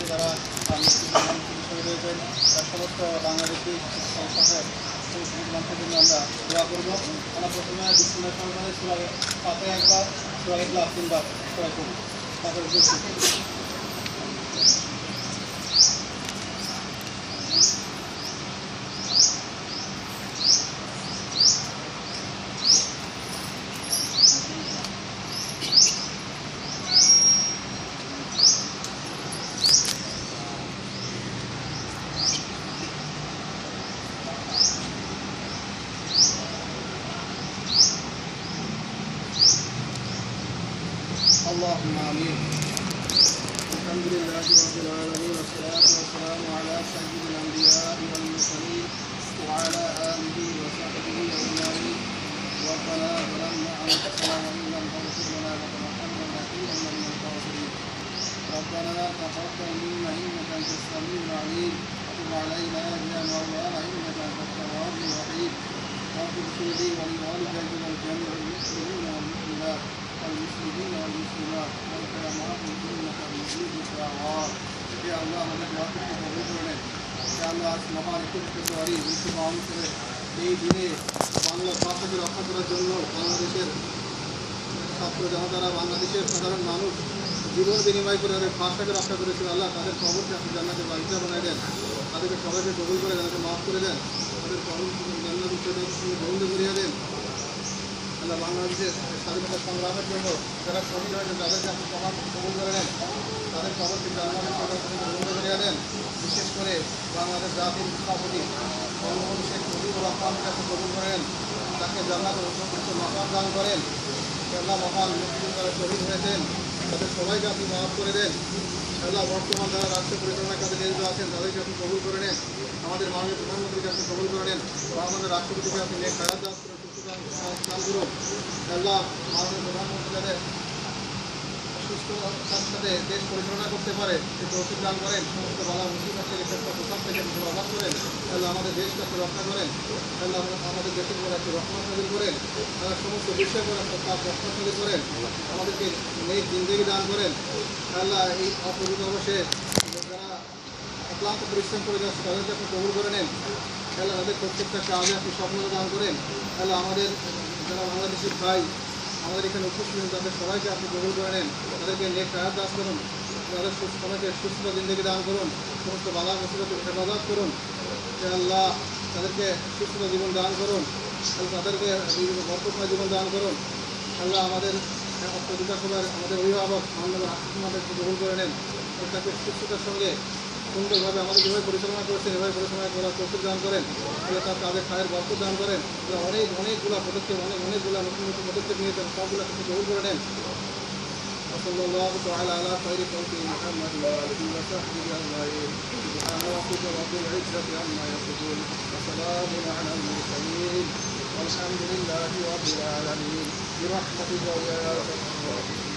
যারা সমস্ত বাংলাদেশি মানুষের জন্য আমরা দোয়া করবো। আমরা প্রথমে বিসমিল্লাহ সহকারে সূরা ফাতিহা একবার, সূরা ইখলাস তিনবার সবাই করব। তারপরে اللهم آمين. الحمد لله رب العالمين والصلاة والسلام على سيد الأنبياء والمرسلين وعلى آله وصحبه أجمعين. ربنا ظلمنا أنفسنا وإن لم تغفر لنا وترحمنا لنكونن من الخاسرين. ربنا تقبل منا إنك أنت السميع العليم وتب علينا يا مولانا إنك أنت التواب الرحيم. واغفر لي ولوالدي ولجميع المسلمين والمسلمات والمسلمين والمسلمات والعلماء إنك مجيب الدعوات. يا الله আমাদের দোয়াকে কবুল করে নেন। ইয়া আল্লাহ আজ মহান 21 ফেব্রুয়ারি 1952 এই দিনে বাংলা ভাষাকে রক্ষা করার জন্য বাংলাদেশের ছাত্র জনতারা, বাংলাদেশের সাধারণ মানুষ জীবন বিনিময় করে তাদের ভাষাকে রক্ষা করেছিল। আল্লাহ তাদের কবরকে আপনি জান্নাতের বাগিচা বানায় দেন, তাদেরকে সবাইকে কবুল করে তাদেরকে মাফ করে দেন, তাদের কবর জান্নাতের বন্ধ করিয়ে দেন। আল্লাহ বাংলাদেশের স্বাধীনতা সংগ্রামের জন্য যারা শহীদ হয়েছেন তাদেরকে আপনি কবুল করে নেন, তাদের কবরকে জান্নাতের বন্ধ করিয়ে দেন। বিশেষ করে বাংলাদেশ জাতির স্থপতি বঙ্গবন্ধু শেখ মুজিবুর রহমানকে আপনি কবুল করেন, তাকে জান্নাতের উপযুক্ত মাকাম দান করেন। আল্লাহ মহান মুক্তিযুদ্ধে যারা শহীদ হয়েছেন তাদের সবাইকে আপনি মাফ করে দেন। আল্লাহ বর্তমান যারা রাষ্ট্র পরিচালনার কাছে নিয়োজিত আছেন তাদেরকে আপনি কবুল করে নেন, আমাদের মাননীয় প্রধানমন্ত্রীকে আপনি কবুল করে নেন, আমাদের রাষ্ট্রপতিকে আপনি নেক হায়াত দান করুন, সুস্থ করুন। আল্লাহ মাননীয় প্রধানমন্ত্রী যাদের সুস্থতার সাথে দেশ পরিচালনা করতে পারে সে তৌফিক দান করেন, সমস্ত বালা মুসিবত থেকে প্রসাদ থেকে আবাদ করেন। আল্লাহ আমাদের দেশকে আপনি রক্ষা করেন, আল্লাহ আমাদের দেশের উপর একটি রহমত নাযিল করেন, সমস্ত বিশ্বের উপর তার রহমত নাযিল করেন, আমাদেরকে নেক জিন্দেগি দান করেন। আল্লাহ এই অপবিত্র অবশ্যে যারা ক্লান্ত পরিশ্রম করে যাচ্ছে তাদেরকে আপনি কবুল করে নেন। আল্লাহ তাদের প্রত্যেকটা কাজে আপনি সফলতা দান করেন। আল্লাহ আমাদের যারা বাংলাদেশের ভাই আমাদের এখানে উপস্থিত তাদের সবাইকে আপনি কবুল করে নেন, তাদেরকে নেক হায়াত দান করুন, তাদের সবাইকে সুস্থ জিন্দগি দান করুন, সমস্ত বাধা মুসিবতের হেফাজত করুন। আল্লাহ তাদেরকে সুস্থ জীবন দান করুন, তাদেরকে বরকতময় জীবন দান করুন। আল্লাহ আমাদের অত্যাধিকার সভার আমাদের অভিভাবক মাননীয় আমাদেরকে কবুল করে নেন, তাকে সুস্থতার সঙ্গে সুন্দরভাবে আমাদের যেভাবে পরিচালনা করেছেন এভাবে পরিচালনা করার তৌফিক দান করেন। তার তাদের খায়ের বরকত দান করেন। অনেকগুলো পদক্ষেপ অনেকগুলো নতুন নতুন পদক্ষেপ নিয়েছেন, সবগুলো আপনি কবুল করে নেন। وصلى الله تعالى على خير خلقه محمد وآله وصحبه أجمعين. سبحان ربك رب العزة عما يصفون وسلام على المرسلين والحمد لله رب العالمين برحمتك يا أرحم الراحمين.